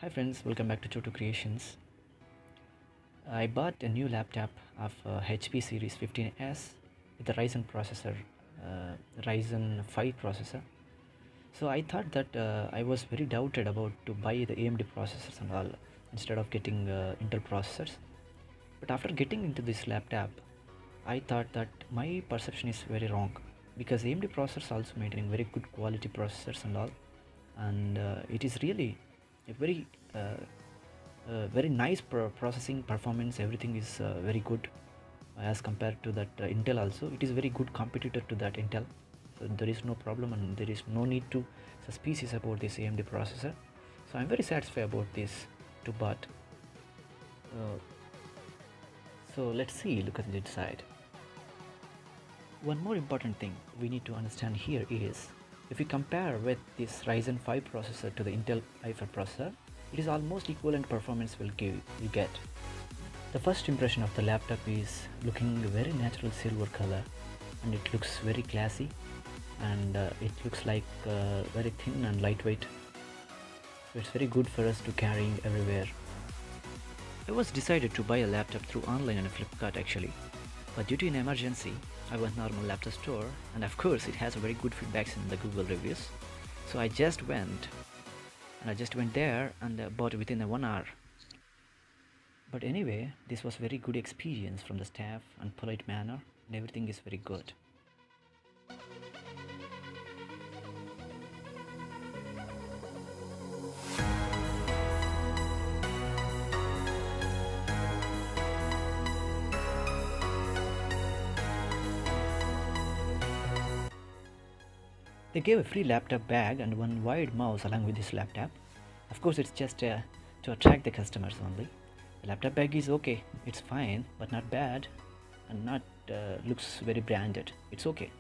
Hi friends, welcome back to Chotu Creations. I bought a new laptop of HP series 15S with a Ryzen processor, Ryzen 5 processor. So I thought that I was very doubted about to buy the AMD processors and all instead of getting Intel processors. But after getting into this laptop, I thought that my perception is very wrong because AMD processors also maintaining very good quality processors and all, and it is really a very nice processing performance. Everything is very good as compared to that Intel. Also, it is very good competitor to that Intel. So there is no problem and there is no need to suspicious about this AMD processor. So I'm very satisfied about this to bought. Uh, so let's see. Look at the side. One more important thing we need to understand here is if we compare with this Ryzen 5 processor to the Intel i5 processor, it is almost equivalent performance will get. The first impression of the laptop is looking very natural silver color, and it looks very classy, and it looks like very thin and lightweight. So it's very good for us to carrying everywhere. I was decided to buy a laptop through online and Flipkart actually, but due to an emergency, I went normal laptop store, and of course it has a very good feedbacks in the Google reviews. So I just went there and bought it within 1 hour. But anyway, this was very good experience from the staff and polite manner, and everything is very good. They gave a free laptop bag and one wired mouse along with this laptop. Of course, it's just to attract the customers only. The laptop bag is okay, it's fine, but not bad, and not looks very branded. It's okay.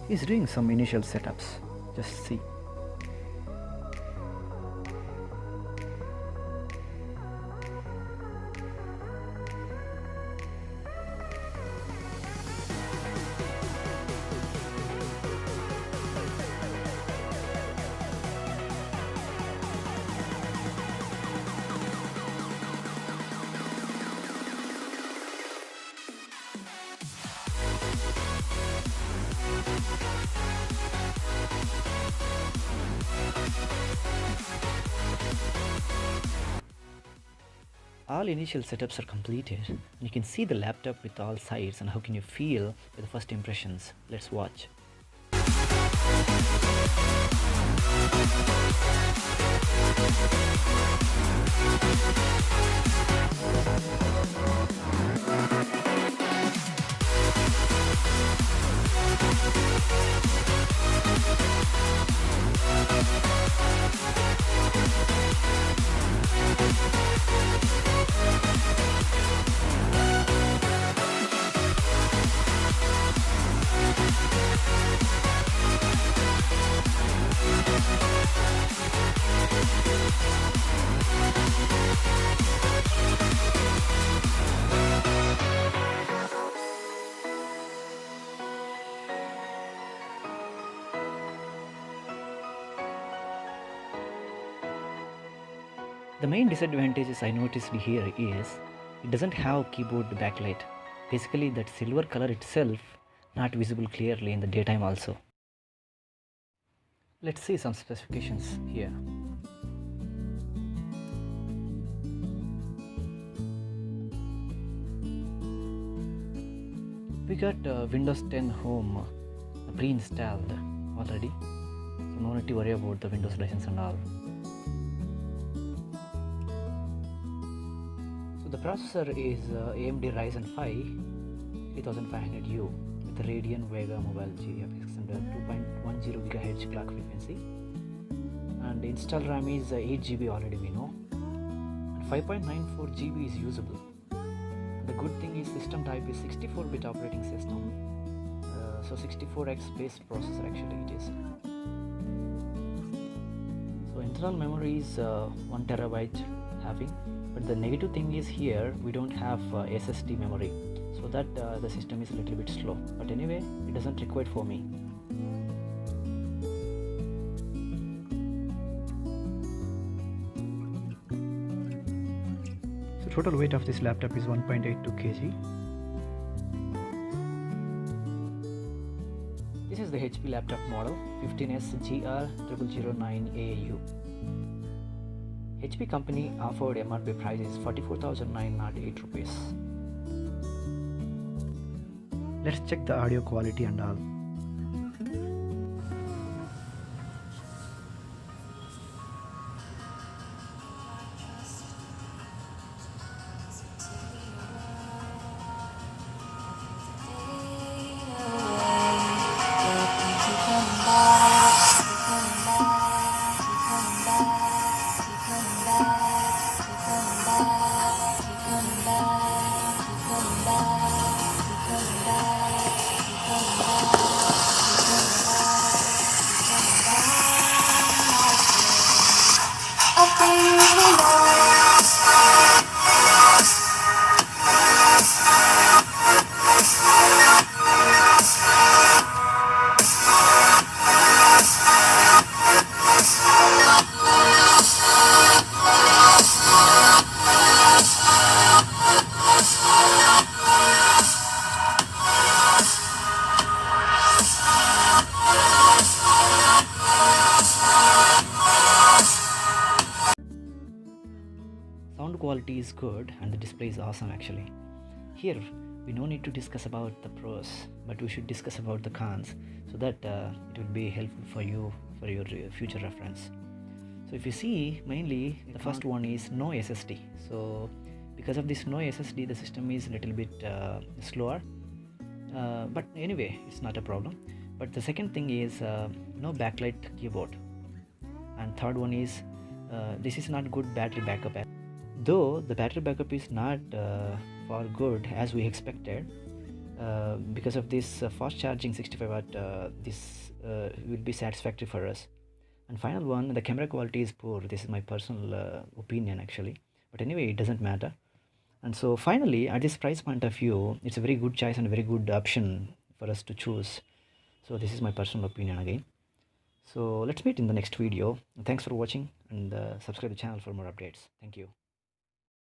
He's doing some initial setups. Just see. All initial setups are completed. You can see the laptop with all sides, and how can you feel with the first impressions? Let's watch. The main disadvantages I noticed here is it doesn't have keyboard backlight. Basically, that silver color itself not visible clearly in the daytime also. Let's see some specifications here. We got Windows 10 Home pre-installed already, so no need to worry about the Windows license and all. So the processor is AMD Ryzen 5 3500U with the Radeon Vega Mobile GFX and 2.10 GHz clock frequency, and the installed RAM is 8 GB already we know, and 5.94 GB is usable. The good thing is system type is 64-bit operating system, So 64x based processor actually it is. So internal memory is 1 terabyte having, but the negative thing is here we don't have SSD memory, so that the system is a little bit slow, but anyway it doesn't require for me. So total weight of this laptop is 1.82 kg. This is the HP laptop model 15S GR0009AU. HP company offered MRP price is 44,908 rupees. Let's check the audio quality and all. Sound quality is good and the display is awesome actually. Here we no need to discuss about the pros, but we should discuss about the cons, so that it will be helpful for you for your future reference. So if you see, mainly the first one is no SSD. So because of this no SSD, the system is a little bit slower, but anyway it's not a problem. But the second thing is no backlight keyboard, and third one is this is not good battery backup. Though the battery backup is not for good as we expected, because of this fast charging 65 watt, this will be satisfactory for us. And final one, the camera quality is poor. This is my personal opinion actually, but anyway it doesn't matter. And so finally, at this price point of view, it's a very good choice and a very good option for us to choose. So this is my personal opinion again. So let's meet in the next video. Thanks for watching, and subscribe the channel for more updates. Thank you.